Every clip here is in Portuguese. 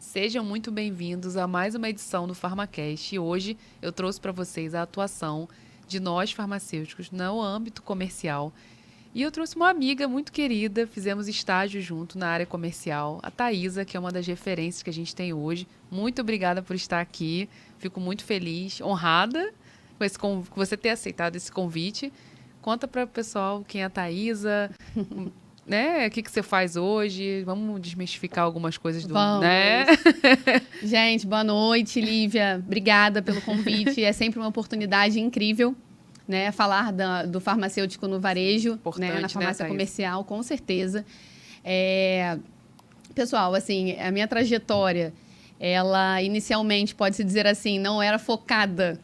Sejam muito bem-vindos a mais uma edição do PharmaCast. E hoje eu trouxe para vocês a atuação de nós farmacêuticos no âmbito comercial. E eu trouxe uma amiga muito querida, fizemos estágio junto na área comercial, a Thaisa, que é uma das referências que a gente tem hoje. Muito obrigada por estar aqui, fico muito feliz, honrada com você ter aceitado esse convite. Conta para o pessoal quem é a Thaisa, né? O que você faz hoje? Vamos desmistificar algumas coisas do... Vamos. Né? Gente, boa noite, Lívia. Obrigada pelo convite. É sempre uma oportunidade incrível, né? Falar do farmacêutico no varejo, Importante, né? Na farmácia Thaís? comercial, com certeza. Pessoal, assim, a minha trajetória, ela inicialmente, pode-se dizer assim, não era focada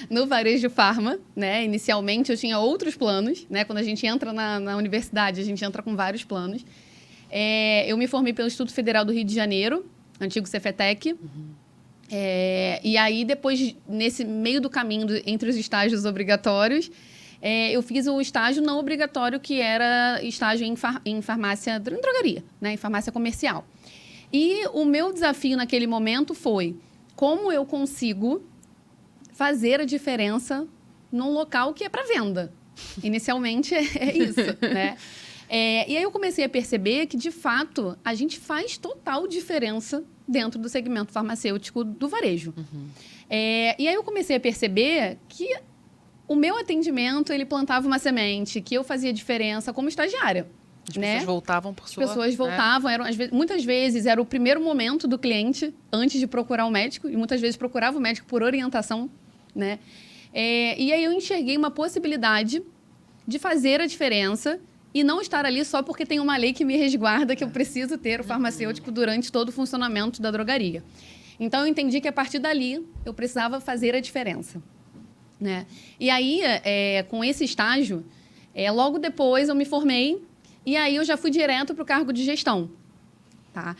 no varejo farma, né? Inicialmente eu tinha outros planos, né? Quando a gente entra na universidade, a gente entra com vários planos. Eu me formei pelo Instituto Federal do Rio de Janeiro, antigo Cefetec. E aí, depois, nesse meio do caminho, entre os estágios obrigatórios, eu fiz o estágio não obrigatório, que era estágio em farmácia, em drogaria, né? Em farmácia comercial. E o meu desafio naquele momento foi como eu consigo fazer a diferença num local que é para venda. Inicialmente é isso, né? E aí eu comecei a perceber que, de fato, a gente faz total diferença dentro do segmento farmacêutico do varejo. E aí eu comecei a perceber que o meu atendimento, ele plantava uma semente, que eu fazia diferença como estagiária. As pessoas voltavam por sua... As pessoas voltavam, muitas vezes era o primeiro momento do cliente antes de procurar o médico, e muitas vezes procurava o médico por orientação, né? E aí eu enxerguei uma possibilidade de fazer a diferença e não estar ali só porque tem uma lei que me resguarda que eu preciso ter o farmacêutico durante todo o funcionamento da drogaria. Então, eu entendi que, a partir dali, eu precisava fazer a diferença, né? E aí, com esse estágio, logo depois eu me formei e aí eu já fui direto para o cargo de gestão, tá?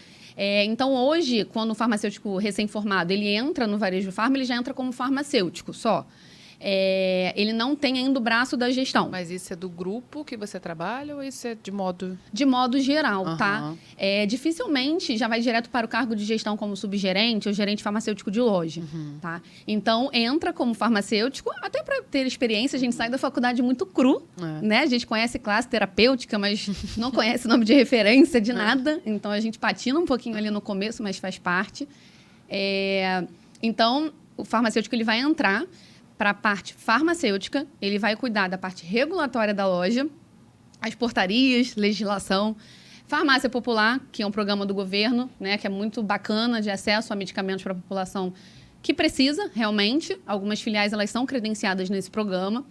Então, hoje, quando o farmacêutico recém-formado ele entra no varejo farma, ele já entra como farmacêutico só. Ele não tem ainda o braço da gestão. Mas isso é do grupo que você trabalha ou isso é de modo... De modo geral, tá? Dificilmente já vai direto para o cargo de gestão como subgerente ou gerente farmacêutico de loja, tá? Então, entra como farmacêutico, até para ter experiência, a gente sai da faculdade muito cru, né? A gente conhece classe terapêutica, mas não conhece nome de referência de nada. Então, a gente patina um pouquinho ali no começo, mas faz parte. Então, o farmacêutico ele vai entrar para a parte farmacêutica, ele vai cuidar da parte regulatória da loja, as portarias, legislação, farmácia popular, que é um programa do governo, né, que é muito bacana, de acesso a medicamentos para a população que precisa, realmente. Algumas filiais elas são credenciadas nesse programa.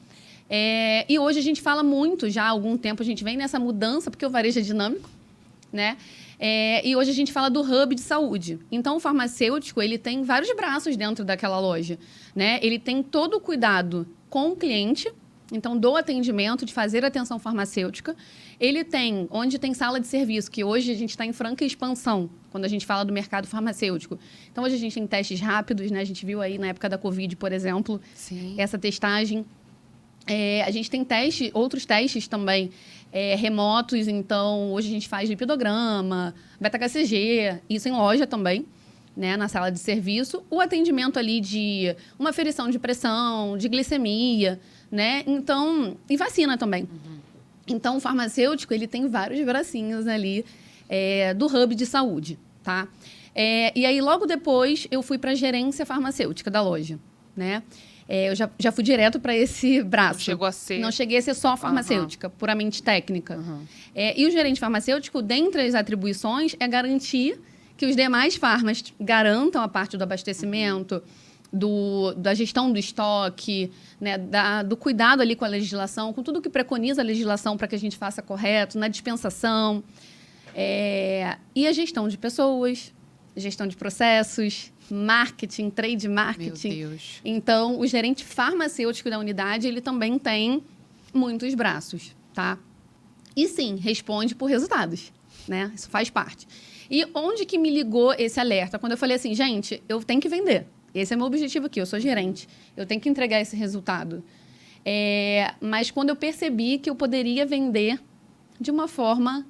E hoje a gente fala muito, já há algum tempo a gente vem nessa mudança, porque o varejo é dinâmico, né? E hoje a gente fala do hub de saúde. Então, o farmacêutico ele tem vários braços dentro daquela loja, né? Ele tem todo o cuidado com o cliente, então, do atendimento, de fazer atenção farmacêutica. Ele tem, onde tem sala de serviço, que hoje a gente está em franca expansão, quando a gente fala do mercado farmacêutico. Então, hoje a gente tem testes rápidos, né? A gente viu aí na época da Covid, por exemplo, essa testagem. A gente tem outros testes também remotos. Então, hoje a gente faz lipidograma, beta-HCG, isso em loja também, né, na sala de serviço. O atendimento ali de uma aferição de pressão, de glicemia, né? Então, e vacina também. Então, o farmacêutico ele tem vários bracinhos ali do hub de saúde, tá? E aí, logo depois, eu fui para a gerência farmacêutica da loja, né? Eu já fui direto para esse braço. Não chegou a ser... Não cheguei a ser só farmacêutica, puramente técnica. E o gerente farmacêutico, dentre as atribuições, é garantir que os demais farmas garantam a parte do abastecimento, da gestão do estoque, né, do cuidado ali com a legislação, com tudo que preconiza a legislação para que a gente faça correto, na dispensação. E a gestão de pessoas, gestão de processos, marketing, trade marketing. Meu Deus. Então, o gerente farmacêutico da unidade, ele também tem muitos braços, tá? E sim, responde por resultados, né? Isso faz parte. E onde que me ligou esse alerta? Quando eu falei assim, gente, eu tenho que vender. Esse é meu objetivo aqui, eu sou gerente. Eu tenho que entregar esse resultado. Mas quando eu percebi que eu poderia vender de uma forma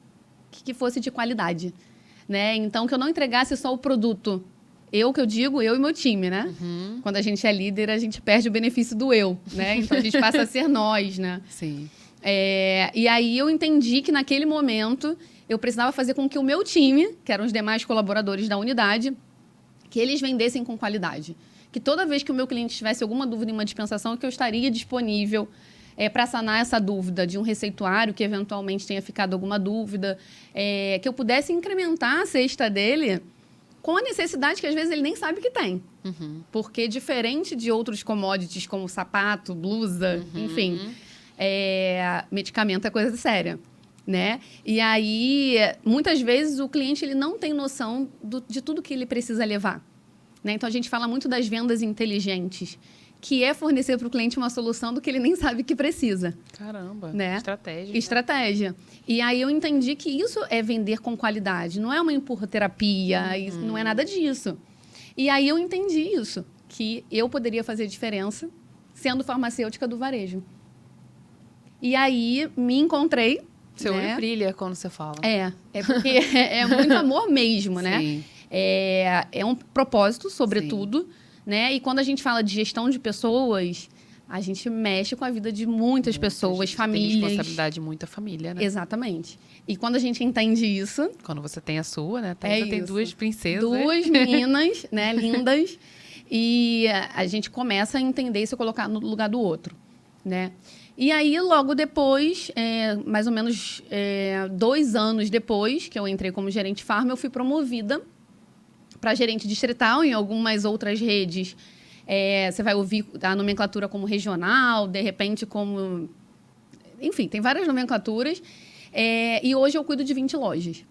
que fosse de qualidade, né? Então, que eu não entregasse só o produto. Eu, que eu digo, eu e meu time, né? Quando a gente é líder, a gente perde o benefício do eu, né? Então, a gente passa a ser nós, né? Sim. E aí, eu entendi que, naquele momento, eu precisava fazer com que o meu time, que eram os demais colaboradores da unidade, que eles vendessem com qualidade. Que toda vez que o meu cliente tivesse alguma dúvida em uma dispensação, que eu estaria disponível para sanar essa dúvida de um receituário que eventualmente tenha ficado alguma dúvida, que eu pudesse incrementar a cesta dele com a necessidade que às vezes ele nem sabe que tem. Porque diferente de outros commodities como sapato, blusa, enfim, medicamento é coisa séria. Né? E aí, muitas vezes, o cliente ele não tem noção de tudo que ele precisa levar. Né? Então, a gente fala muito das vendas inteligentes, que é fornecer para o cliente uma solução do que ele nem sabe que precisa. Caramba, né? Estratégia. Estratégia. E aí, eu entendi que isso é vender com qualidade. Não é uma empurra-terapia, não é nada disso. E aí, eu entendi isso, que eu poderia fazer diferença sendo farmacêutica do varejo. E aí, me encontrei. Seu olho brilha quando você fala. É porque é muito amor mesmo, né? Sim. É um propósito, sobretudo, né? E quando a gente fala de gestão de pessoas, a gente mexe com a vida de muitas pessoas, famílias. Tem responsabilidade de muita família, né? Exatamente. E quando a gente entende isso... Quando você tem a sua, né? Você tem duas princesas. Duas meninas, né? Lindas. E a gente começa a entender e se colocar no lugar do outro, né? E aí, logo depois, mais ou menos 2 anos depois que eu entrei como gerente farma, eu fui promovida para gerente distrital em algumas outras redes. Você vai ouvir a nomenclatura como regional, de repente como... Enfim, tem várias nomenclaturas. E hoje eu cuido de 20 lojas,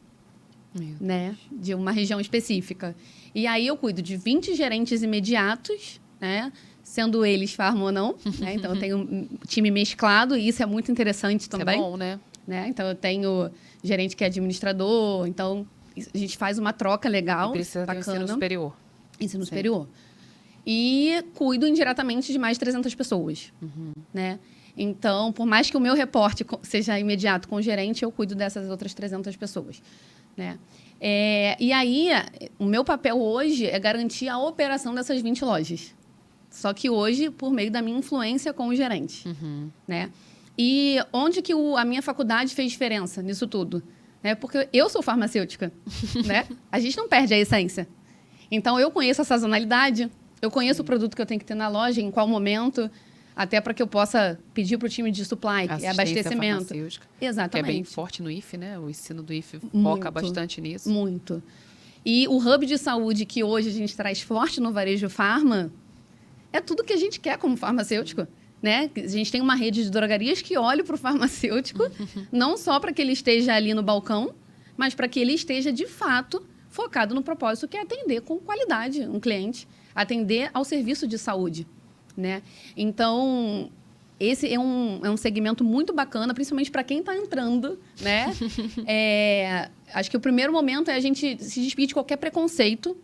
né? De uma região específica. E aí eu cuido de 20 gerentes imediatos, né? Sendo eles farma ou não, né? Então, eu tenho um time mesclado e isso é muito interessante também. Isso é bom, né? Então, eu tenho gerente que é administrador, então a gente faz uma troca legal, e precisa ter ensino superior. Ensino superior. E cuido indiretamente de mais de 300 pessoas, né? Então, por mais que o meu reporte seja imediato com o gerente, eu cuido dessas outras 300 pessoas, né? E aí, o meu papel hoje é garantir a operação dessas 20 lojas. Só que hoje, por meio da minha influência com o gerente, né? E onde que a minha faculdade fez diferença nisso tudo? Porque eu sou farmacêutica, né? A gente não perde a essência. Então, eu conheço a sazonalidade, eu conheço o produto que eu tenho que ter na loja, em qual momento, até para que eu possa pedir para o time de supply, que é abastecimento. Exatamente. Que é bem forte no IF, né? O ensino do IF foca bastante nisso. Muito. E o hub de saúde que hoje a gente traz forte no varejo farma é tudo que a gente quer como farmacêutico, né? A gente tem uma rede de drogarias que olha para o farmacêutico, não só para que ele esteja ali no balcão, mas para que ele esteja, de fato, focado no propósito que é atender com qualidade um cliente, atender ao serviço de saúde, né? Então, esse é um segmento muito bacana, principalmente para quem está entrando, né? Acho que o primeiro momento é a gente se despedir de qualquer preconceito,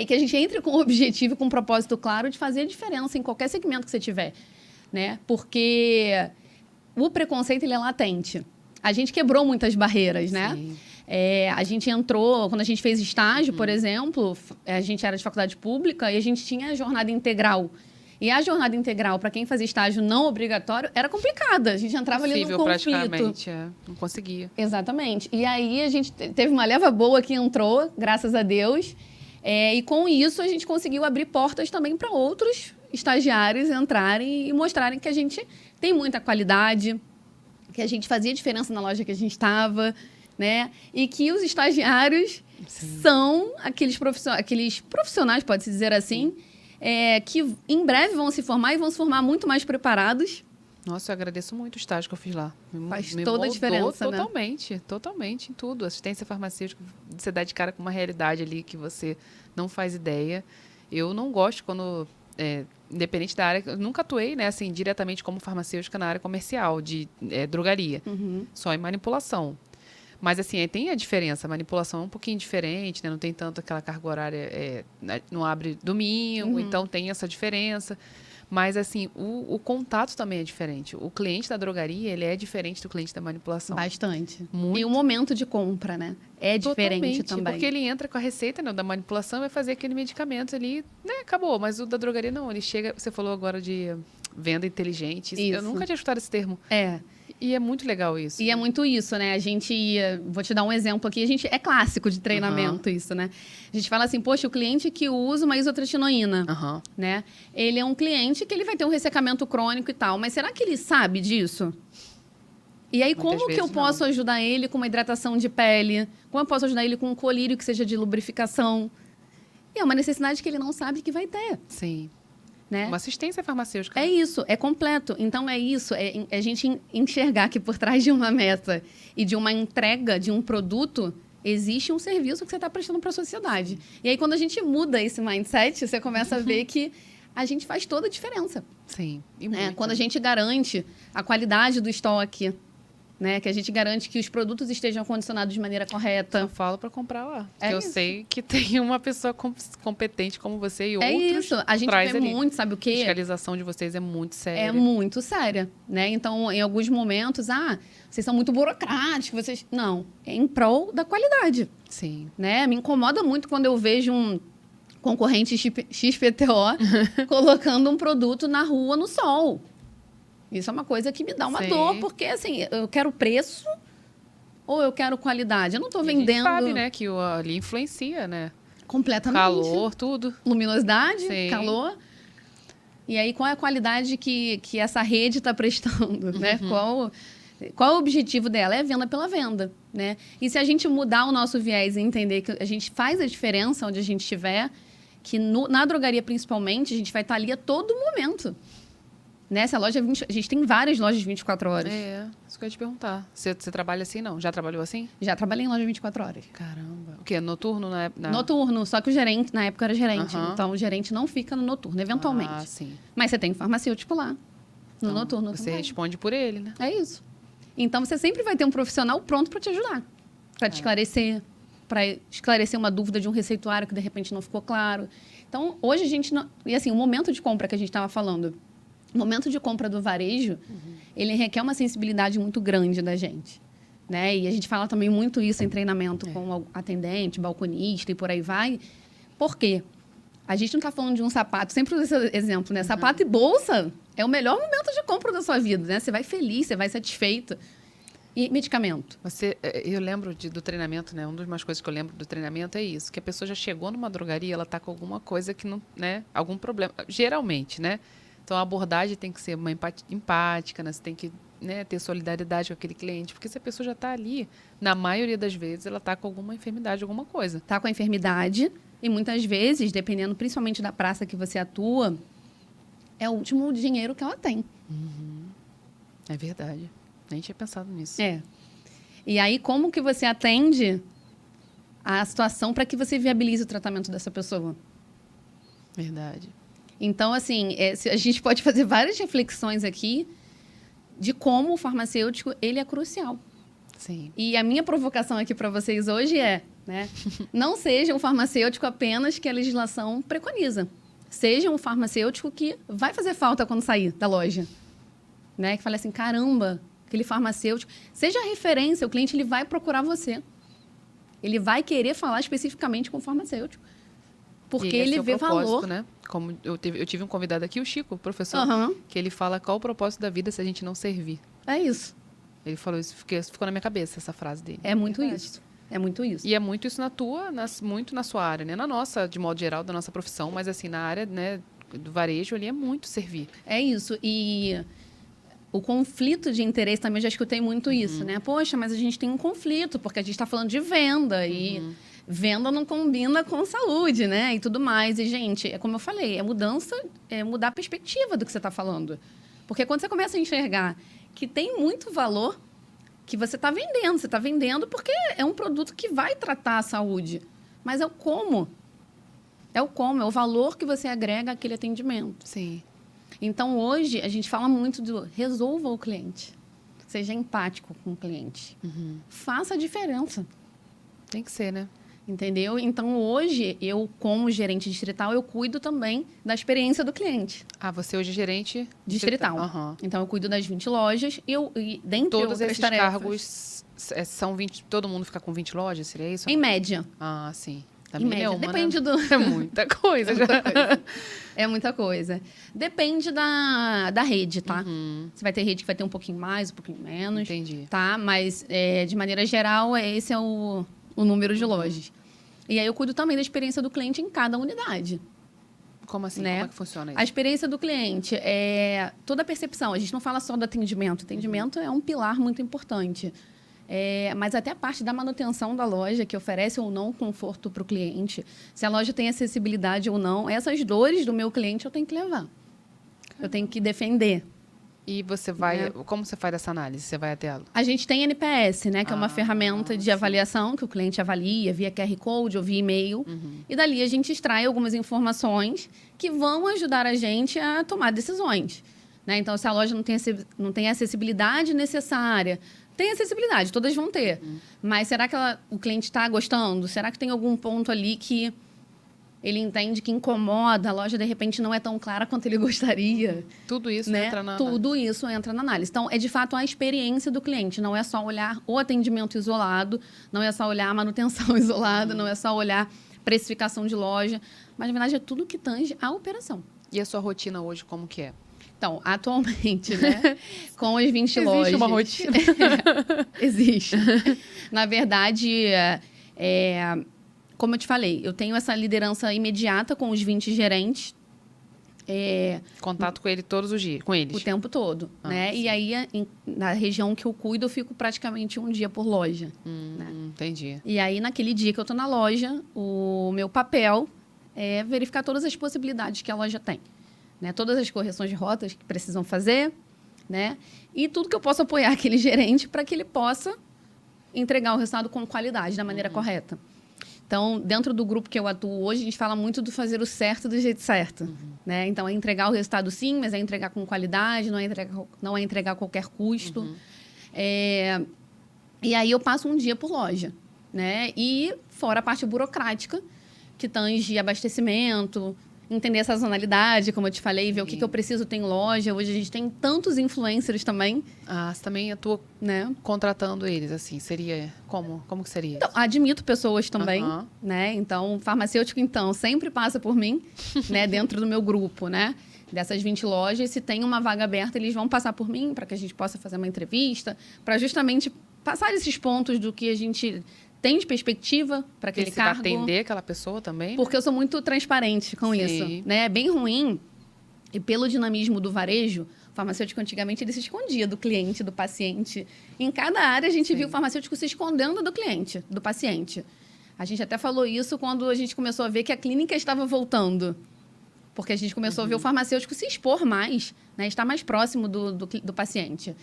que a gente entre com o objetivo, com um propósito claro de fazer a diferença em qualquer segmento que você tiver, né? Porque o preconceito, ele é latente. A gente quebrou muitas barreiras, né? A gente entrou, quando a gente fez estágio, por exemplo, a gente era de faculdade pública e a gente tinha jornada integral. E a jornada integral, para quem fazia estágio não obrigatório, era complicada. A gente entrava ali no conflito. Praticamente, não conseguia. Exatamente. E aí, a gente teve uma leva boa que entrou, graças a Deus. E com isso, a gente conseguiu abrir portas também para outros estagiários entrarem e mostrarem que a gente tem muita qualidade, que a gente fazia diferença na loja que a gente estava, né? E que os estagiários são aqueles profissionais, pode-se dizer assim, que em breve vão se formar e vão se formar muito mais preparados. Nossa, eu agradeço muito o estágio que eu fiz lá. Faz toda a diferença, totalmente, né? Totalmente, em tudo. Assistência farmacêutica, você dá de cara com uma realidade ali que você não faz ideia. Eu não gosto quando, independente da área, eu nunca atuei, né, assim, diretamente como farmacêutica na área comercial, de drogaria, só em manipulação. Mas, assim, tem a diferença. A manipulação é um pouquinho diferente, né? Não tem tanto aquela carga horária, não abre domingo, então tem essa diferença. Mas, assim, o contato também é diferente. O cliente da drogaria, ele é diferente do cliente da manipulação. Bastante. Muito. E o momento de compra, né? É diferente Totalmente, também. porque ele entra com a receita, né, da manipulação e vai fazer aquele medicamento ali, né, acabou. Mas o da drogaria não, ele chega, você falou agora de venda inteligente, eu Isso. nunca tinha escutado esse termo. É. E é muito legal isso. E é muito isso, né? A gente vou te dar um exemplo aqui, é clássico de treinamento isso, né? A gente fala assim, poxa, o cliente que usa uma isotretinoína, Aham. né? Ele é um cliente que ele vai ter um ressecamento crônico e tal, mas será que ele sabe disso? E aí, Muitas como que eu vezes não. posso ajudar ele com uma hidratação de pele? Como eu posso ajudar ele com um colírio que seja de lubrificação? E é uma necessidade que ele não sabe que vai ter, Sim. né? Uma assistência farmacêutica. É isso, é completo. Então, é isso, é a gente enxergar que por trás de uma meta e de uma entrega de um produto, existe um serviço que você está prestando para a sociedade. E aí, quando a gente muda esse mindset, você começa a ver que a gente faz toda a diferença. Sim. E Né? muito. Quando a gente garante a qualidade do estoque, né? Que a gente garante que os produtos estejam condicionados de maneira Só correta. falo para comprar lá. É Que eu isso. sei que tem uma pessoa competente como você e É outros isso. A gente traz vê ali. muito, sabe o A quê? fiscalização de vocês é muito séria. É muito séria, né? Então, em alguns momentos, vocês são muito burocráticos, vocês... Não, é em prol da qualidade, Sim. né? Me incomoda muito quando eu vejo um concorrente XPTO colocando um produto na rua no sol. Isso é uma coisa que me dá uma Sim. dor, porque, assim, eu quero preço ou eu quero qualidade? Eu não estou E a gente vendendo sabe, né, que ali influencia, né? completamente. Calor, tudo. Luminosidade, Sim. calor. E aí, qual é a qualidade que essa rede está prestando, né? Qual o objetivo dela? É venda pela venda, né? E se a gente mudar o nosso viés e entender que a gente faz a diferença onde a gente estiver, que na drogaria, principalmente, a gente vai estar ali a todo momento. Nessa loja, a gente tem várias lojas 24 horas. É, isso que eu ia te perguntar. Você trabalha assim, não? Já trabalhou assim? Já trabalhei em loja 24 horas. Caramba. O quê? Noturno na época? Noturno, só que o gerente, na época, era gerente. Aham. Então, o gerente não fica no noturno, eventualmente. Ah, sim. Mas você tem farmacêutico lá, no Então, noturno você também. responde por ele, né? É isso. Então, você sempre vai ter um profissional pronto para te ajudar. Para te esclarecer, para esclarecer uma dúvida de um receituário que, de repente, não ficou claro. Então, hoje a gente não... E assim, o momento de compra que a gente estava falando, o momento de compra do varejo, ele requer uma sensibilidade muito grande da gente. Né? E a gente fala também muito isso em treinamento com o atendente, balconista e por aí vai. Por quê? A gente não está falando de um sapato, sempre uso esse exemplo, né? Sapato e bolsa é o melhor momento de compra da sua vida, né? Você vai feliz, você vai satisfeito. E medicamento? Eu lembro do treinamento, né? Uma das coisas que eu lembro do treinamento é isso, que a pessoa já chegou numa drogaria, ela tá com alguma coisa que não, né? Algum problema, geralmente, né? Então a abordagem tem que ser uma empática, né? Você tem que, né, ter solidariedade com aquele cliente, porque se a pessoa já está ali, na maioria das vezes, ela está com alguma enfermidade, alguma coisa. Tá com a enfermidade e muitas vezes, dependendo principalmente da praça que você atua, é o último dinheiro que ela tem. É verdade. Nem tinha pensado nisso. É. E aí, como que você atende a situação para que você viabilize o tratamento dessa pessoa? Verdade. Então, assim, a gente pode fazer várias reflexões aqui de como o farmacêutico ele é crucial. Sim. E a minha provocação aqui para vocês hoje é, né, não seja um farmacêutico apenas que a legislação preconiza. Seja um farmacêutico que vai fazer falta quando sair da loja. Né? Que fale assim, caramba, aquele farmacêutico... Seja referência, o cliente ele vai procurar você. Ele vai querer falar especificamente com o farmacêutico. Porque E esse ele é o vê propósito, valor. Né? Como eu tive um convidado aqui, o Chico, o professor, Aham. que ele fala qual o propósito da vida se a gente não servir. É isso. Ele falou isso, ficou na minha cabeça, essa frase dele. É muito Verdade. isso. É muito isso. E é muito isso muito na sua área, né? Na nossa, de modo geral, da nossa profissão, mas assim, na área, né, do varejo ali é muito servir. É isso. E o conflito de interesse também, eu já escutei muito isso, né? Poxa, mas a gente tem um conflito, porque a gente está falando de venda e venda não combina com saúde, né? E tudo mais. E, gente, é como eu falei, é mudar a perspectiva do que você está falando. Porque quando você começa a enxergar que tem muito valor que você está vendendo. Você está vendendo porque é um produto que vai tratar a saúde. Mas é o como. É o valor que você agrega àquele atendimento. Sim. Então, hoje, a gente fala muito do resolva o cliente. Seja empático com o cliente. Faça a diferença. Tem que ser, né? Entendeu? Então, hoje, eu, como gerente distrital, eu cuido também da experiência do cliente. Ah, você hoje é gerente Distrital. Aham. Então, eu cuido das 20 lojas e dentre Todos outras esses tarefas. cargos são 20, todo mundo fica com 20 lojas, seria isso? Em média. Ah, sim. Em Também média. é uma, Depende né? do... É muita coisa já. É muita coisa. Depende da rede, tá? Uhum, Você vai ter rede que vai ter um pouquinho mais, um pouquinho menos. entendi. Tá? Mas, de maneira geral, esse é o número de lojas. E aí, eu cuido também da experiência do cliente em cada unidade. Como assim? Né? Como é que funciona isso? A experiência do cliente é toda a percepção. A gente não fala só do atendimento. O atendimento é um pilar muito importante. Mas até a parte da manutenção da loja, que oferece ou não conforto para o cliente. Se a loja tem acessibilidade ou não. Essas dores do meu cliente eu tenho que levar. Eu tenho que defender. E você vai... Como você faz essa análise? Você vai até a... A gente tem NPS, né? Que é uma ferramenta de sim. avaliação que o cliente avalia via QR Code ou via e-mail. E dali a gente extrai algumas informações que vão ajudar a gente a tomar decisões. Né? Então, se a loja não tem a acessibilidade necessária... Tem acessibilidade, todas vão ter. Mas será que o cliente está gostando? Será que tem algum ponto ali que ele entende que incomoda? A loja, de repente, não é tão clara quanto ele gostaria. Tudo isso Né? entra na... Tudo isso entra na análise. Então, é de fato a experiência do cliente. Não é só olhar o atendimento isolado, não é só olhar a manutenção isolada, não é só olhar precificação de loja. Mas, na verdade, é tudo que tange a operação. E a sua rotina hoje, como que é? Então, atualmente, né, com as 20 lojas... Existe uma rotina? Existe. Na verdade, como eu te falei, eu tenho essa liderança imediata com os 20 gerentes. Contato com ele todos os dias, com eles? O tempo todo, né? Sim. E aí, na região que eu cuido, eu fico praticamente um dia por loja. Né? Entendi. E aí, naquele dia que eu tô na loja, o meu papel é verificar todas as possibilidades que a loja tem. Né? Todas as correções de rotas que precisam fazer, né? E tudo que eu posso apoiar aquele gerente para que ele possa entregar o resultado com qualidade, da maneira correta. Então, dentro do grupo que eu atuo hoje, a gente fala muito do fazer o certo do jeito certo. Né? Então, é entregar o resultado sim, mas é entregar com qualidade, não é entregar a qualquer custo. E aí, eu passo um dia por loja. Né? E fora a parte burocrática, que tange abastecimento, entender a sazonalidade, como eu te falei, ver o que eu preciso ter em loja. Hoje a gente tem tantos influencers também. Ah, você também atua, né? Contratando eles, assim, seria... Como que seria Então, isso? admito pessoas também, né? Então, o farmacêutico, então, sempre passa por mim, né? Dentro do meu grupo, né? Dessas 20 lojas, se tem uma vaga aberta, eles vão passar por mim para que a gente possa fazer uma entrevista, para justamente passar esses pontos do que a gente... tem de perspectiva para aquele cargo. Vai atender aquela pessoa também? Porque eu sou muito transparente com isso. Né? É bem ruim. E pelo dinamismo do varejo, o farmacêutico antigamente ele se escondia do cliente, do paciente. Em cada área a gente viu o farmacêutico se escondendo do cliente, do paciente. A gente até falou isso quando a gente começou a ver que a clínica estava voltando. Porque a gente começou a ver o farmacêutico se expor mais, né? Estar mais próximo do paciente.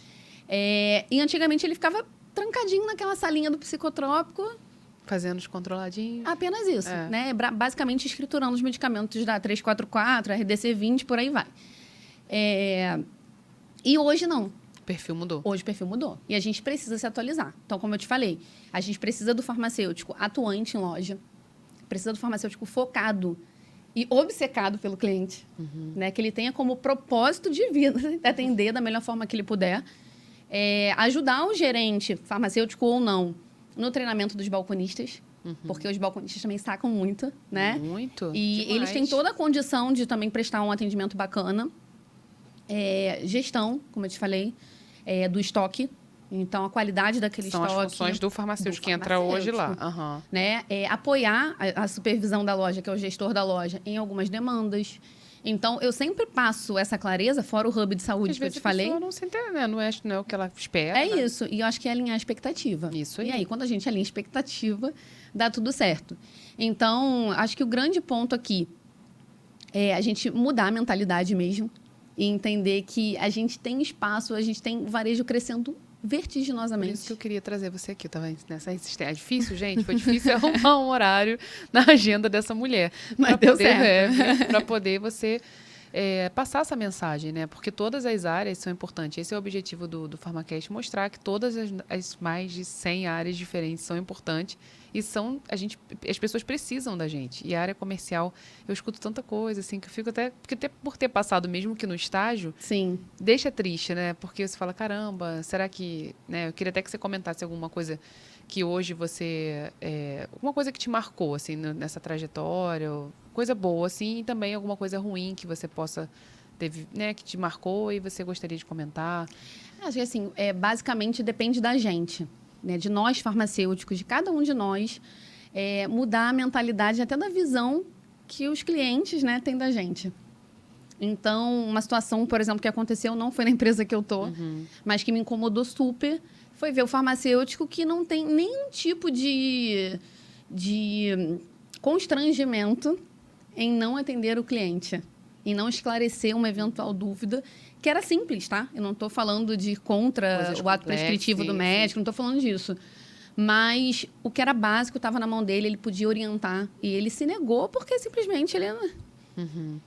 E antigamente ele ficava trancadinho naquela salinha do psicotrópico. Fazendo os controladinhos. Apenas isso, né? Basicamente escriturando os medicamentos da 344, RDC 20, por aí vai. E hoje não. O perfil mudou. Hoje o perfil mudou. E a gente precisa se atualizar. Então, como eu te falei, a gente precisa do farmacêutico atuante em loja, precisa do farmacêutico focado e obcecado pelo cliente, né? Que ele tenha como propósito de vida atender da melhor forma que ele puder. Ajudar o gerente, farmacêutico ou não, no treinamento dos balconistas, porque os balconistas também sacam muito, né? Muito. E demais. eles têm toda a condição de também prestar um atendimento bacana. Gestão, como eu te falei, do estoque. Então, a qualidade daquele São estoque. as funções do farmacêutico que entra hoje lá. Né? Apoiar a supervisão da loja, que é o gestor da loja, em algumas demandas. Então, eu sempre passo essa clareza, fora o hub de saúde que eu te falei. A pessoa não se entende, né? Não é o que ela espera. É isso. E eu acho que é alinhar a expectativa. Isso aí. E aí, quando a gente alinha a expectativa, dá tudo certo. Então, acho que o grande ponto aqui é a gente mudar a mentalidade mesmo e entender que a gente tem espaço, a gente tem varejo crescendo vertiginosamente. Por isso que eu queria trazer você aqui. Eu tava nessa insistência. É difícil, gente? Foi difícil arrumar um horário na agenda dessa mulher. Mas deu certo. Para poder você passar essa mensagem, né? Porque todas as áreas são importantes. Esse é o objetivo do PharmaCast, mostrar que todas as mais de 100 áreas diferentes são importantes e as pessoas precisam da gente. E a área comercial, eu escuto tanta coisa, assim, que eu fico porque até por ter passado, mesmo que no estágio, Sim. deixa triste, né? Porque você fala, caramba, será que... né? Eu queria até que você comentasse alguma coisa que hoje você... alguma coisa que te marcou, assim, nessa trajetória, coisa boa, assim, e também alguma coisa ruim que você possa ter, né, que te marcou e você gostaria de comentar. Acho que, assim, basicamente depende da gente, né? De nós, farmacêuticos, de cada um de nós, mudar a mentalidade até da visão que os clientes, né, têm da gente. Então, uma situação, por exemplo, que aconteceu, não foi na empresa que eu tô, mas que me incomodou super, foi ver o farmacêutico que não tem nenhum tipo de constrangimento em não atender o cliente, em não esclarecer uma eventual dúvida, que era simples, tá? Eu não estou falando de contra Coisas o ato complexas, prescritivo do sim, médico, sim. não estou falando disso. Mas o que era básico estava na mão dele, ele podia orientar. E ele se negou porque simplesmente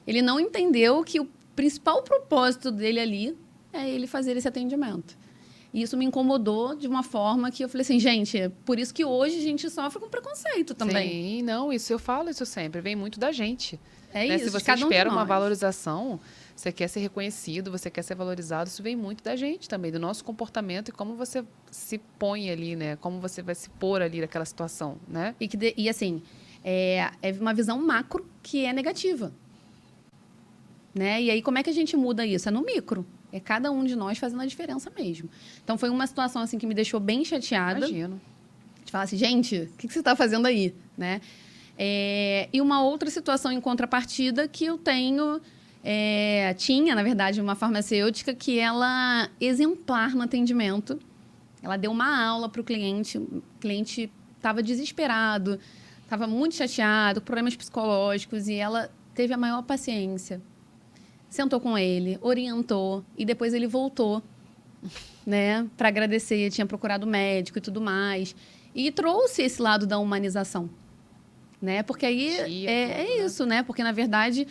ele não entendeu que o principal propósito dele ali é ele fazer esse atendimento. E isso me incomodou de uma forma que eu falei assim, gente, é por isso que hoje a gente sofre com preconceito também. Sim, não, isso eu falo isso sempre, vem muito da gente. É Né? isso, Se de você cada um de espera uma nós. valorização, você quer ser reconhecido, você quer ser valorizado, isso vem muito da gente também, do nosso comportamento e como você se põe ali, né? Como você vai se pôr ali naquela situação, né? E assim, é uma visão macro que é negativa. Né? E aí, como é que a gente muda isso? É no micro. É cada um de nós fazendo a diferença mesmo. Então, foi uma situação assim que me deixou bem chateada. Imagino. De falar assim, gente, o que você está fazendo aí? Né? E uma outra situação em contrapartida que eu tinha, na verdade, uma farmacêutica que ela exemplar no atendimento. Ela deu uma aula para o cliente estava desesperado, estava muito chateado, com problemas psicológicos, e ela teve a maior paciência. Sentou com ele, orientou, e depois ele voltou, né, para agradecer, tinha procurado médico e tudo mais. E trouxe esse lado da humanização, né? Porque aí é isso, né? Porque, na verdade,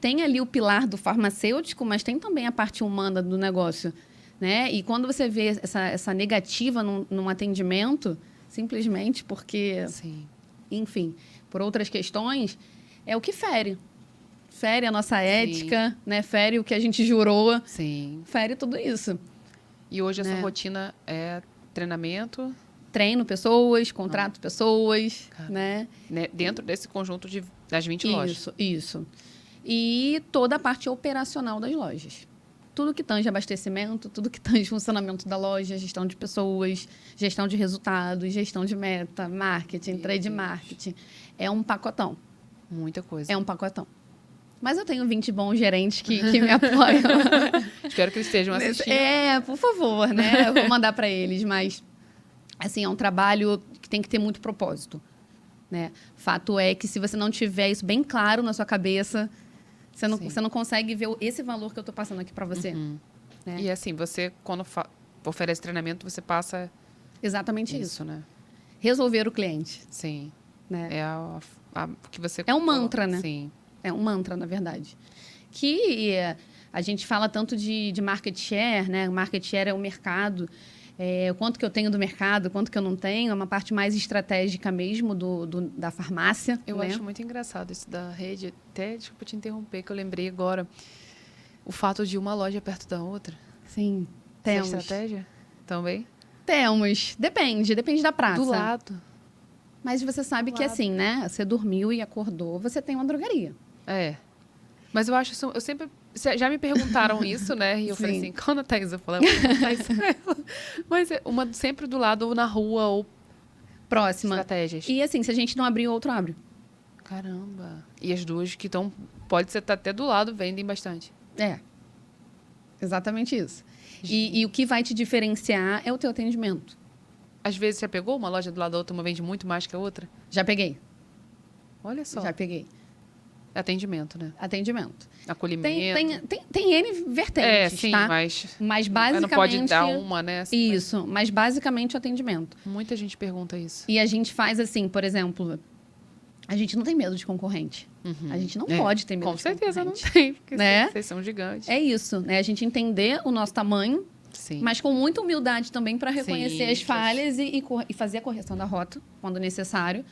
tem ali o pilar do farmacêutico, mas tem também a parte humana do negócio, né? E quando você vê essa negativa num atendimento, simplesmente porque, Sim. enfim, por outras questões, é o que fere. Fere a nossa ética, né? Fere o que a gente jurou. Sim. Fere tudo isso. E hoje a sua rotina é treinamento? Treino pessoas, contrato pessoas, Cara. né? Dentro desse conjunto das 20 lojas. Isso. E toda a parte operacional das lojas. Tudo que tange abastecimento, tudo que tange funcionamento da loja, gestão de pessoas, gestão de resultados, gestão de meta, marketing, trade marketing. É um pacotão. Muita coisa. É um pacotão. Mas eu tenho 20 bons gerentes que me apoiam. Espero que eles estejam assistindo. Por favor, né? Eu vou mandar para eles, mas assim, é um trabalho que tem que ter muito propósito, né? Fato é que se você não tiver isso bem claro na sua cabeça, você não consegue ver esse valor que eu estou passando aqui para você. Né? E assim, você, quando oferece treinamento, você passa... Exatamente isso. né? Resolver o cliente. Sim. Né? É que você... É um mantra, né? Sim. É um mantra, na verdade. Que a gente fala tanto de market share, né? Market share é o mercado. O quanto que eu tenho do mercado, quanto que eu não tenho. É uma parte mais estratégica mesmo da farmácia. Eu né? acho muito engraçado isso da rede. Até, desculpa te interromper, que eu lembrei agora. O fato de uma loja perto da outra. Sim, temos. Essa estratégia também? Temos. Depende da praça. Do lado. Mas você sabe que assim, né? Você dormiu e acordou, você tem uma drogaria. Mas eu acho isso... Eu sempre... Já me perguntaram isso, né? E eu falei assim, quando a Thaisa falou, mas sempre do lado, ou na rua, ou próxima. Estratégias. E assim, se a gente não abrir, o outro abre. Caramba. E as duas que estão... Pode ser até do lado, vendem bastante. Exatamente isso. E o que vai te diferenciar é o teu atendimento. Às vezes, já pegou uma loja do lado da outra, uma vende muito mais que a outra? Já peguei. Olha só. Já peguei. Atendimento, né? Atendimento. Acolhimento. Tem N vertentes, sim, tá? Mas basicamente... não pode dar uma, né? Assim, isso, mas basicamente o atendimento. Muita gente pergunta isso. E a gente faz assim, por exemplo, a gente não tem medo de concorrente. Uhum. A gente não pode ter medo Com de certeza não concorrente. tem, porque Né? vocês são gigantes. É isso, né? A gente entender o nosso tamanho, Sim. mas com muita humildade também para reconhecer Sim, as falhas e fazer a correção da rota, quando necessário.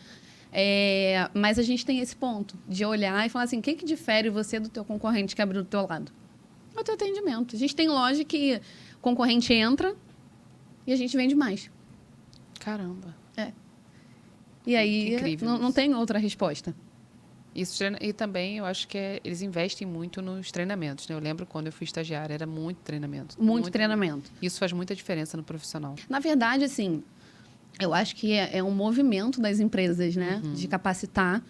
Mas a gente tem esse ponto de olhar e falar assim, o que difere você do teu concorrente que abriu do teu lado? É o teu atendimento. A gente tem loja que o concorrente entra e a gente vende mais. Caramba. E aí, Que incrível não isso. tem outra resposta. Isso, e também eu acho que eles investem muito nos treinamentos, né? Eu lembro quando eu fui estagiária, era muito treinamento. Muito treinamento. Isso faz muita diferença no profissional. Na verdade, assim, eu acho que é um movimento das empresas, né? De capacitar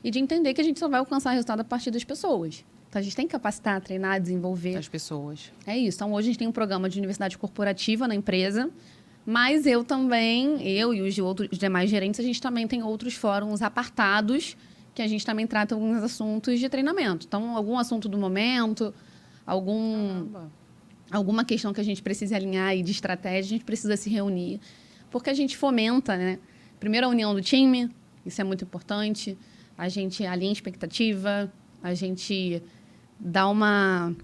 e de entender que a gente só vai alcançar resultado a partir das pessoas. Então, a gente tem que capacitar, treinar, desenvolver. As pessoas. É isso. Então, hoje a gente tem um programa de universidade corporativa na empresa, mas eu e os demais gerentes, a gente também tem outros fóruns apartados que a gente também trata alguns assuntos de treinamento. Então, algum assunto do momento, alguma questão que a gente precisa alinhar aí de estratégia, a gente precisa se reunir. Porque a gente fomenta, né? Primeiro, a união do time, isso é muito importante. A gente alinha expectativa, a gente dá uma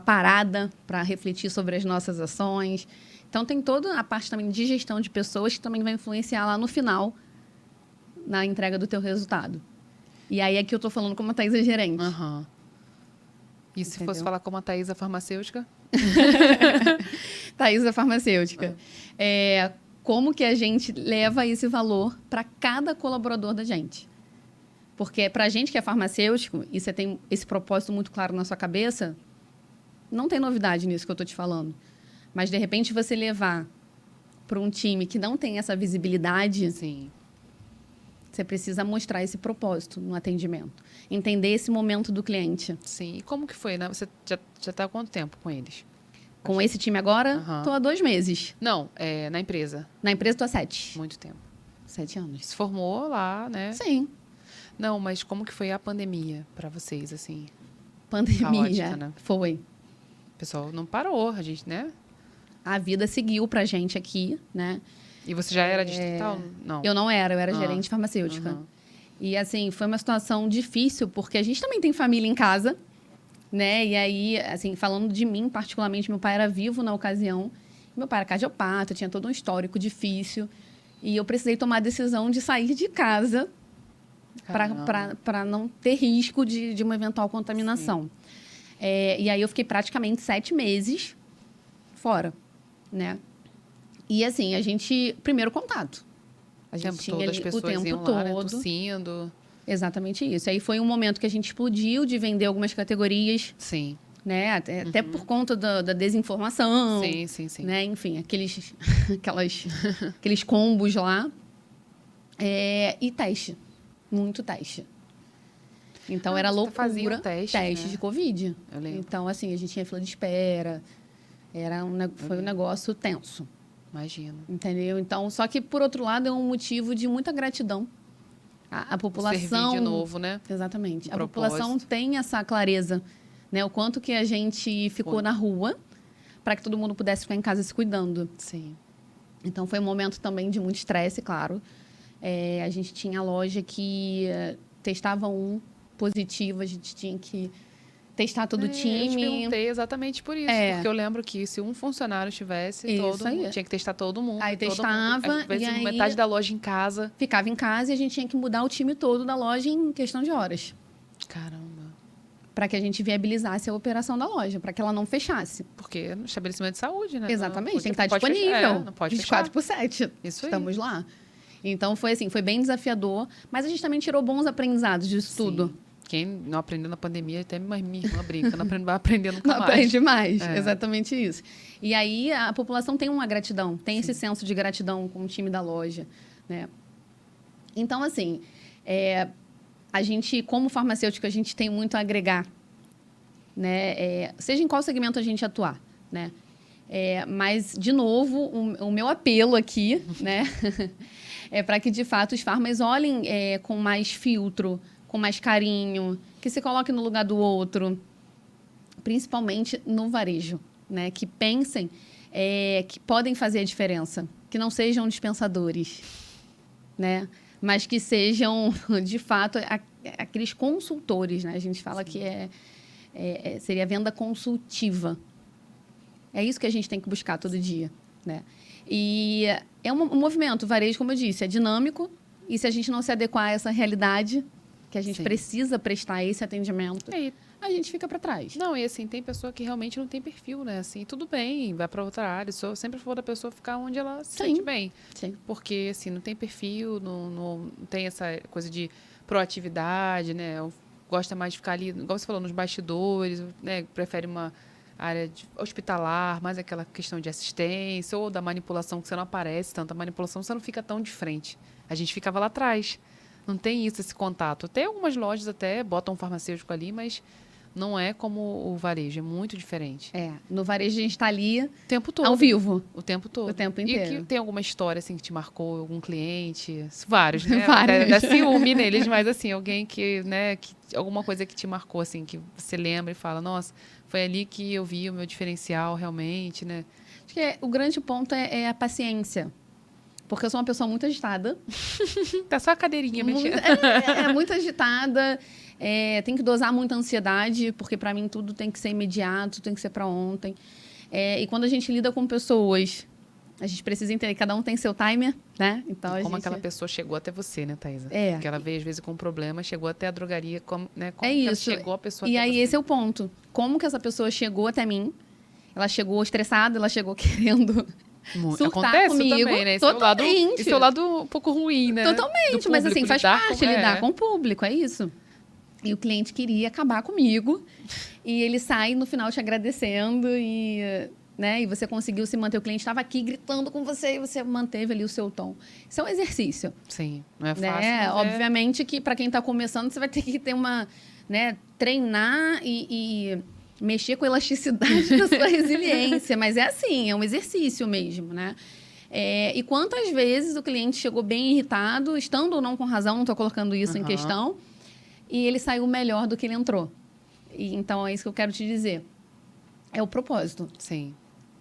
parada para refletir sobre as nossas ações. Então, tem toda a parte também de gestão de pessoas que também vai influenciar lá no final, na entrega do teu resultado. E aí é que eu estou falando como a Thaís é gerente. Uhum. E se fosse falar como a Thaís, a farmacêutica? Thaís é farmacêutica. Como que a gente leva esse valor para cada colaborador da gente? Porque para a gente que é farmacêutico, e você tem esse propósito muito claro na sua cabeça, não tem novidade nisso que eu estou te falando. Mas, de repente, você levar para um time que não tem essa visibilidade, Sim. você precisa mostrar esse propósito no atendimento. Entender esse momento do cliente. Sim. E como que foi, né? Você já está há quanto tempo com eles? Com esse time agora, estou há 2 meses. Não, na empresa. Na empresa, estou há 7. Muito tempo. 7 anos. Se formou lá, né? Sim. Não, mas como que foi a pandemia para vocês, assim? Pandemia. Caótica, né? Foi. O pessoal não parou, a gente, né? A vida seguiu pra gente aqui, né? E você já era distrital? Não. Eu não era, eu era gerente farmacêutica. E, assim, foi uma situação difícil, porque a gente também tem família em casa, né? E aí, assim, falando de mim, particularmente, meu pai era vivo na ocasião. Meu pai era cardiopata, tinha todo um histórico difícil. E eu precisei tomar a decisão de sair de casa para não ter risco de uma eventual contaminação. E aí, eu fiquei praticamente 7 meses fora, né? E, assim, a gente... Primeiro contato. A gente tinha todo, ali as pessoas o tempo iam todo. lá, né, tossindo. Exatamente isso. Aí foi um momento que a gente explodiu de vender algumas categorias, Sim. né? Até por conta da desinformação. Sim. Né? Enfim, aqueles combos lá. E teste. Muito teste. Então, era loucura. Fazia teste, né? De Covid. Eu lembro. Então, assim, a gente tinha fila de espera. Foi um negócio tenso. Imagino. Entendeu? Então, só que, por outro lado, é um motivo de muita gratidão. A população... Servir de novo, né? Exatamente. Um A população tem essa clareza, né? O quanto que a gente ficou na rua para que todo mundo pudesse ficar em casa se cuidando. Sim. Então, foi um momento também de muito estresse, claro. A gente tinha loja que testava um positivo, a gente tinha que testar todo o time. Eu te perguntei exatamente por isso. Porque eu lembro que se um funcionário estivesse, tinha que testar todo mundo. Aí testava, às vezes metade da loja em casa. Ficava em casa e a gente tinha que mudar o time todo da loja em questão de horas. Caramba. Para que a gente viabilizasse a operação da loja, para que ela não fechasse. Porque no estabelecimento de saúde, né? Exatamente, Não, tem que estar pode disponível. Fechar, não pode 24/7. Isso aí. Estamos lá. Então, foi assim, foi bem desafiador, mas a gente também tirou bons aprendizados disso tudo. Quem não aprendeu na pandemia, até minha irmã brinca, vai aprender nunca mais. Não aprende mais, É. Exatamente isso. E aí, a população tem uma gratidão, tem esse senso de gratidão com o time da loja, né? Então, assim, a gente, como farmacêutico, a gente tem muito a agregar, né? Seja em qual segmento a gente atuar, né? Mas, de novo, o meu apelo aqui, né? É para que, de fato, os farmas olhem com mais filtro, com mais carinho, que se coloquem no lugar do outro, principalmente no varejo, né? Que pensem que podem fazer a diferença, que não sejam dispensadores, né? mas que sejam, de fato, aqueles consultores, né? A gente fala que seria venda consultiva. É isso que a gente tem que buscar todo dia, né? E é um movimento, o varejo, como eu disse, é dinâmico, e se a gente não se adequar a essa realidade, que a gente precisa prestar esse atendimento, a gente fica para trás. Não, e assim, tem pessoa que realmente não tem perfil, né? Assim, tudo bem, vai para outra área. Eu sempre vou da pessoa ficar onde ela se sente bem. Sim. Porque, assim, não tem perfil, não tem essa coisa de proatividade, né? Gosta mais de ficar ali, igual você falou, nos bastidores, né? Prefere uma área hospitalar, mais aquela questão de assistência ou da manipulação, que você não aparece tanto. A manipulação você não fica tão de frente. A gente ficava lá atrás. Não tem isso, esse contato. Até algumas lojas até botam um farmacêutico ali, mas não é como o varejo, é muito diferente. No varejo a gente está ali... O tempo todo. Ao vivo. O tempo todo. O tempo inteiro. E que tem alguma história, assim, que te marcou, algum cliente? Vários, né? Vários. Dá ciúme neles, mas, assim, alguém que, né, alguma coisa que te marcou, assim, que você lembra e fala, nossa, foi ali que eu vi o meu diferencial, realmente, né? Acho que o grande ponto é a paciência. Porque eu sou uma pessoa muito agitada. Tá só a cadeirinha mexendo. Muito agitada. Tem que dosar muita ansiedade, porque para mim tudo tem que ser imediato, tem que ser para ontem. E quando a gente lida com pessoas, a gente precisa entender que cada um tem seu timer, né? Então, como aquela pessoa chegou até você, né, Thaisa? Porque ela veio, às vezes, com um problema, chegou até a drogaria, né? Como que ela chegou a pessoa e até aí, você? esse é o ponto. Como que essa pessoa chegou até mim? Ela chegou estressada, ela chegou querendo... surtar Acontece comigo, também, né? totalmente. Esse é o lado um pouco ruim, né? Totalmente, mas assim, faz parte lidar com o público, é isso. E o cliente queria acabar comigo, e ele sai no final te agradecendo, né? E você conseguiu se manter. O cliente estava aqui gritando com você, e você manteve ali o seu tom. Isso é um exercício. Sim, não é fácil. Né? Obviamente que para quem está começando, você vai ter que ter uma... né? Treinar e mexer com a elasticidade da sua resiliência. Mas é assim, é um exercício mesmo, né? E quantas vezes o cliente chegou bem irritado, estando ou não com razão, não estou colocando isso em questão, e ele saiu melhor do que ele entrou. Então, é isso que eu quero te dizer. É o propósito. Sim.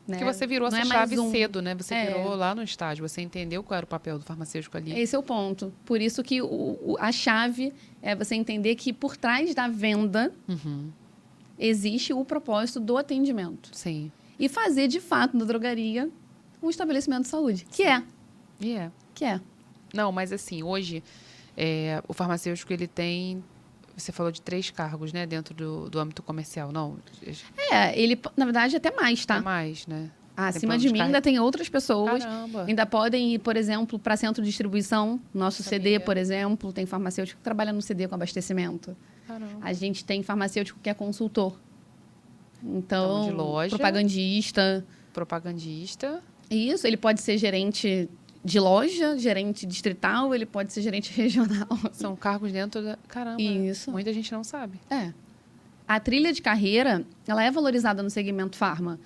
Né? Que você virou essa chave cedo, né? Você virou lá no estágio, você entendeu qual era o papel do farmacêutico ali. Esse é o ponto. Por isso que a chave é você entender que por trás da venda... existe o propósito do atendimento. Sim. E fazer, de fato, da drogaria um estabelecimento de saúde. Que é. Que é. Não, mas assim, hoje, o farmacêutico, ele tem... Você falou de 3 cargos, né? Dentro do âmbito comercial, não? Ele, na verdade, até mais, tá? É mais, né? Acima de mim ainda tem outras pessoas. Caramba. Ainda podem ir, por exemplo, para centro de distribuição. Nosso CD, por exemplo, tem farmacêutico que trabalha no CD com abastecimento. Caramba. A gente tem farmacêutico que é consultor. Então, de loja, propagandista. Isso, ele pode ser gerente de loja, gerente distrital, ele pode ser gerente regional. São cargos dentro da... Caramba, isso. Muita gente não sabe. A trilha de carreira, ela é valorizada no segmento farma.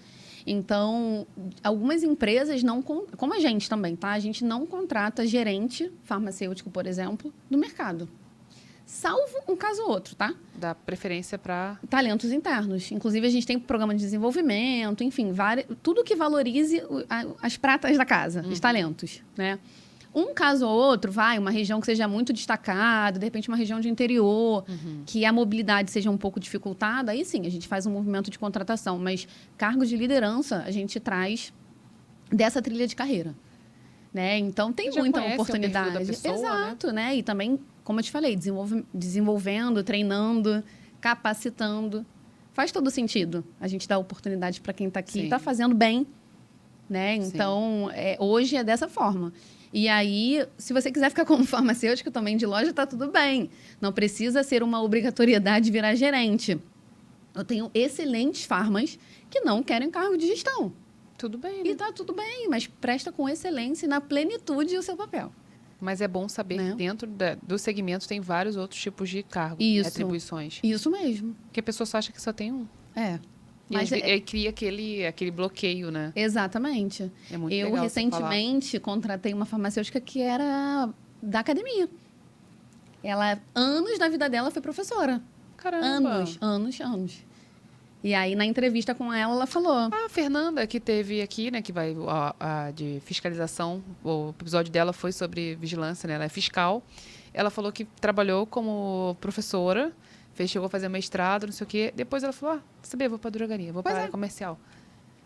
Então, algumas empresas não... Como a gente também, tá? A gente não contrata gerente farmacêutico, por exemplo, do mercado. Salvo um caso ou outro, tá? Dá preferência para... talentos internos. Inclusive, a gente tem programa de desenvolvimento, enfim, tudo que valorize as pratas da casa, os talentos, né? Um caso ou outro, uma região que seja muito destacada, de repente uma região de interior, que a mobilidade seja um pouco dificultada, aí sim, a gente faz um movimento de contratação. Mas cargos de liderança, a gente traz dessa trilha de carreira. Né? Então, tem muita oportunidade. O perfil da pessoa, exato, né? E também, como eu te falei, desenvolvendo, treinando, capacitando. Faz todo sentido a gente dar oportunidade para quem está aqui e está fazendo bem. Né? Então, hoje é dessa forma. E aí, se você quiser ficar como farmacêutico também de loja, está tudo bem. Não precisa ser uma obrigatoriedade virar gerente. Eu tenho excelentes farmas que não querem cargo de gestão. Tudo bem, né? E tá tudo bem, mas presta com excelência e na plenitude o seu papel. Mas é bom saber que dentro do segmento tem vários outros tipos de cargos, atribuições. Isso mesmo. Porque a pessoa só acha que só tem um. Mas aí cria aquele bloqueio, né? Exatamente. É muito Eu, legal recentemente, contratei uma farmacêutica que era da academia. Ela, anos da vida dela, foi professora. Caramba! Anos. E aí, na entrevista com ela, ela falou... A Fernanda, que teve aqui, né, que vai de fiscalização, o episódio dela foi sobre vigilância, né, ela é fiscal. Ela falou que trabalhou como professora, chegou a fazer mestrado, não sei o quê. Depois ela falou, saber, vou pra drogaria, vou pra área comercial.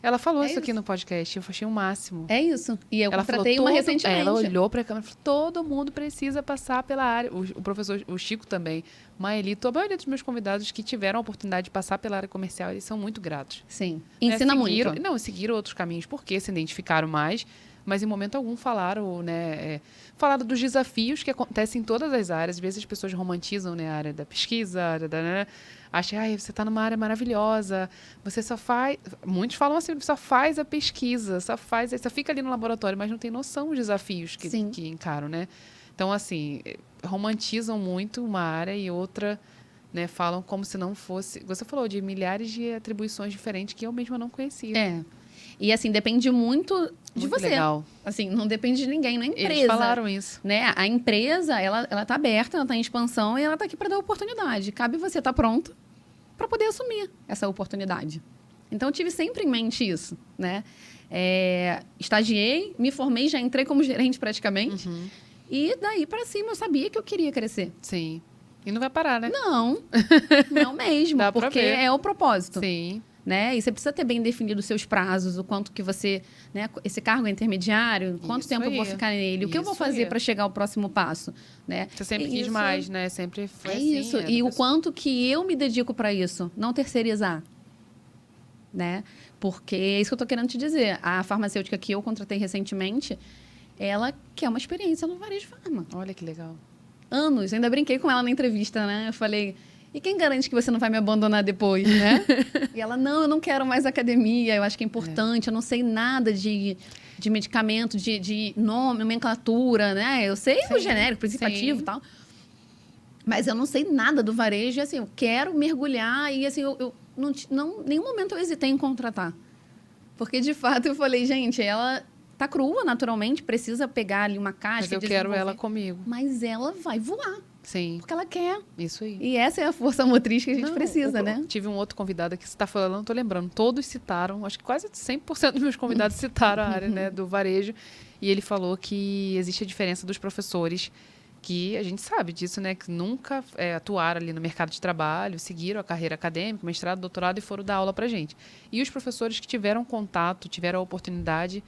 Ela falou isso aqui no podcast, eu achei o máximo. É isso. E eu ela contratei uma recentemente. Ela olhou pra câmera e falou, todo mundo precisa passar pela área. O professor, o Chico também, Maelito, a maioria dos meus convidados que tiveram a oportunidade de passar pela área comercial, eles são muito gratos. Sim. Ensina muito. Não, seguiram outros caminhos porque se identificaram mais, mas em momento algum falaram, né, falaram dos desafios que acontecem em todas as áreas. Às vezes as pessoas romantizam, né, a área da pesquisa, a área da... Né, acham, você está numa área maravilhosa, você só faz... Muitos falam assim, só faz a pesquisa, só fica ali no laboratório, mas não tem noção dos desafios que encaram, né? Então, assim, romantizam muito uma área e outra, né, falam como se não fosse... Você falou de milhares de atribuições diferentes que eu mesma não conhecia. E, assim, depende muito de você. Legal. Assim, não depende de ninguém, na empresa. Eles falaram isso. Né? A empresa, ela tá aberta, ela tá em expansão e ela tá aqui para dar oportunidade. Cabe você estar pronto para poder assumir essa oportunidade. Então, eu tive sempre em mente isso, né? Estagiei, me formei, já entrei como gerente praticamente. Uhum. E daí para cima eu sabia que eu queria crescer. Sim. E não vai parar, né? Não, não mesmo, Dá pra porque ver. é o propósito. Sim. Né? E você precisa ter bem definido os seus prazos, o quanto que você... Né? Esse cargo é intermediário, quanto tempo eu vou ficar nele, o que eu vou fazer para chegar ao próximo passo. Né? Você sempre quis mais, né? Sempre foi assim. Isso. E o quanto que eu me dedico para isso, não terceirizar. Né? Porque é isso que eu estou querendo te dizer. A farmacêutica que eu contratei recentemente, ela quer uma experiência no varejo farma. Olha que legal. Anos. Eu ainda brinquei com ela na entrevista, né? Eu falei... E quem garante que você não vai me abandonar depois, né? E ela, não, eu não quero mais academia, eu acho que é importante, eu não sei nada de medicamento, de nome, nomenclatura, né? Eu sei o genérico, princípio ativo e tal. Mas eu não sei nada do varejo, e assim, eu quero mergulhar e assim, eu não, nenhum momento eu hesitei em contratar. Porque, de fato, eu falei, gente, ela tá crua, naturalmente, precisa pegar ali uma caixa. Mas eu quero ela comigo. Mas ela vai voar. Sim. Porque ela quer. Isso aí. E essa é a força motriz que a gente precisa, né? Tive um outro convidado aqui que você está falando, não estou lembrando. Todos citaram, acho que quase 100% dos meus convidados citaram a área, né, do varejo. E ele falou que existe a diferença dos professores, que a gente sabe disso, né? Que nunca atuaram ali no mercado de trabalho, seguiram a carreira acadêmica, mestrado, doutorado e foram dar aula para gente. E os professores que tiveram contato, tiveram a oportunidade,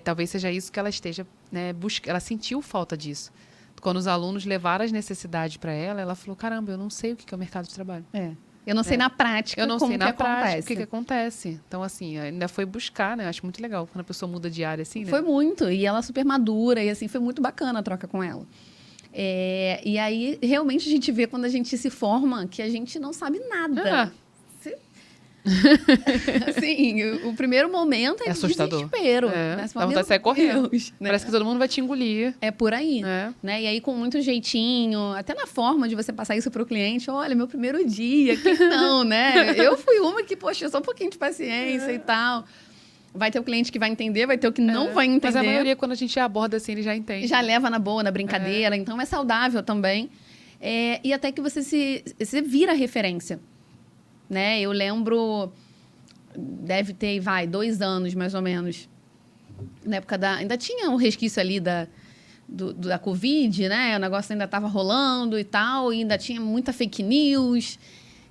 talvez seja isso que ela esteja, né, buscando. Ela sentiu falta disso. Quando os alunos levaram as necessidades para ela, ela falou, caramba, eu não sei o que é o mercado de trabalho. Eu não sei na prática eu não como sei que na acontece. prática o que acontece. Então, assim, ainda foi buscar, né? Acho muito legal quando a pessoa muda de área, assim, né? Foi muito. E ela super madura. E, assim, foi muito bacana a troca com ela. E aí, realmente, a gente vê quando a gente se forma que a gente não sabe nada. Assim, o primeiro momento é assustador. Desespero. Dá vontade de sair correndo. Né? Parece que todo mundo vai te engolir. É por aí. Né? E aí, com muito jeitinho, até na forma de você passar isso para o cliente, olha, meu primeiro dia, que não, né? Eu fui uma que, poxa, só um pouquinho de paciência e tal. Vai ter o cliente que vai entender, vai ter o que não vai entender. Mas a maioria, quando a gente aborda assim, ele já entende. Já leva na boa, na brincadeira. Então, é saudável também. E até que você vira referência. Né? Eu lembro, deve ter, 2 anos mais ou menos, na época ainda tinha um resquício ali da Covid, né? O negócio ainda estava rolando e tal, e ainda tinha muita fake news,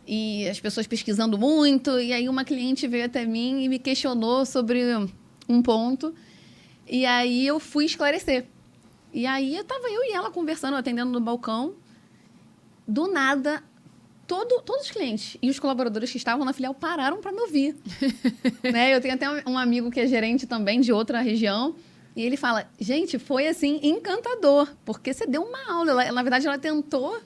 e as pessoas pesquisando muito, e aí uma cliente veio até mim e me questionou sobre um ponto, e aí eu fui esclarecer. E aí estava eu e ela conversando, atendendo no balcão, do nada... Todos os clientes e os colaboradores que estavam na filial pararam para me ouvir. Né? Eu tenho até um amigo que é gerente também de outra região. E ele fala, gente, foi assim encantador. Porque você deu uma aula. Na verdade, ela tentou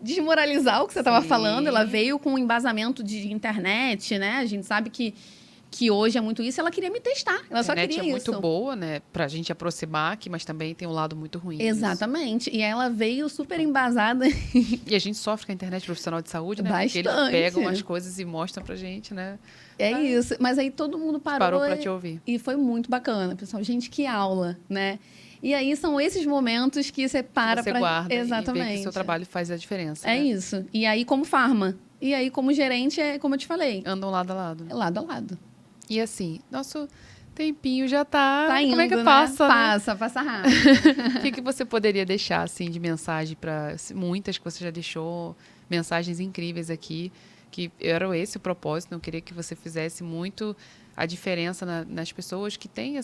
desmoralizar o que você estava falando. Ela veio com um embasamento de internet, né? A gente sabe que hoje é muito isso, ela queria me testar. Ela só queria isso. A internet é muito boa, né? Pra gente aproximar aqui, mas também tem um lado muito ruim. Exatamente. Isso. E ela veio super embasada. E a gente sofre com a internet profissional de saúde, né? Bastante. Porque eles pegam as coisas e mostram pra gente, né? Isso. Mas aí todo mundo parou pra te ouvir. E foi muito bacana. Pessoal, gente, que aula, né? E aí são esses momentos que você para você guarda Exatamente. e vê que o seu trabalho faz a diferença. É né? isso. E aí, como farma, E aí, como gerente, é como eu te falei, Andam lado a lado. é lado a lado. E assim, nosso tempinho já tá... Tá indo, Como é que né? passa, né? Passa rápido. O que você poderia deixar, assim, de mensagem para muitas que você já deixou, mensagens incríveis aqui, que era esse o propósito, eu queria que você fizesse muito a diferença nas pessoas que têm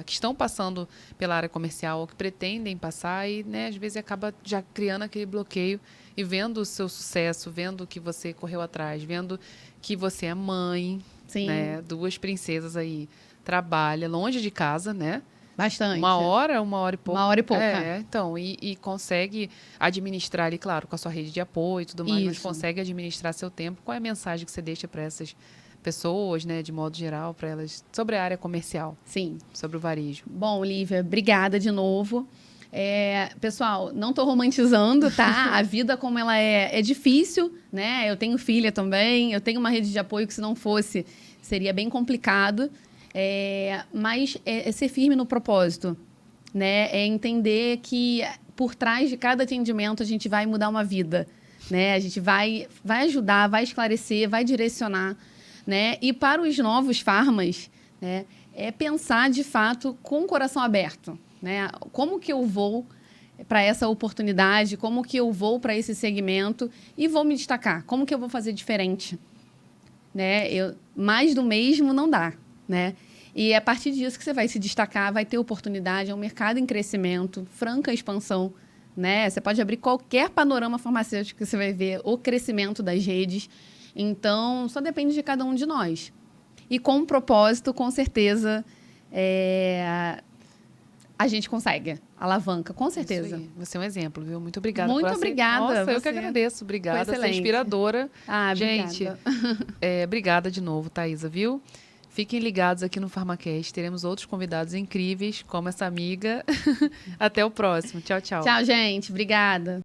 que estão passando pela área comercial, ou que pretendem passar e, né, às vezes acaba já criando aquele bloqueio e vendo o seu sucesso, vendo que você correu atrás, vendo que você é mãe, Sim, né, 2 princesas aí, trabalha longe de casa, né? bastante. Uma hora e pouco. Uma hora e pouca. Então, e consegue administrar ali, claro, com a sua rede de apoio e tudo mais, mas Isso. consegue administrar seu tempo. Qual é a mensagem que você deixa para essas pessoas, né, de modo geral, para elas, sobre a área comercial, Sim. sobre o varejo? Bom, Olivia, obrigada de novo. Pessoal, não estou romantizando, tá? A vida como ela é difícil, né? Eu tenho filha também, eu tenho uma rede de apoio que se não fosse, seria bem complicado. Mas é ser firme no propósito, né? É entender que por trás de cada atendimento a gente vai mudar uma vida, né? A gente vai ajudar, vai esclarecer, vai direcionar, né? E para os novos farmas, né? É pensar de fato com o coração aberto, né? Como que eu vou para essa oportunidade, como que eu vou para esse segmento e vou me destacar, como que eu vou fazer diferente, né? Mais do mesmo não dá, né? E é a partir disso que você vai se destacar, vai ter oportunidade, é um mercado em crescimento, franca expansão, né? Você pode abrir qualquer panorama farmacêutico que você vai ver o crescimento das redes. Então, só depende de cada um de nós. E com um propósito, com certeza, a gente consegue. Alavanca, com certeza. Isso aí. Você é um exemplo, viu? Muito obrigada. Muito por obrigada. Nossa, eu que Você agradeço. Obrigada. foi Você é excelente. inspiradora. Gente, Obrigada. obrigada de novo, Thaisa, viu? Fiquem ligados aqui no PharmaCast. Teremos outros convidados incríveis, como essa amiga. Até o próximo. Tchau, tchau. Tchau, gente. Obrigada.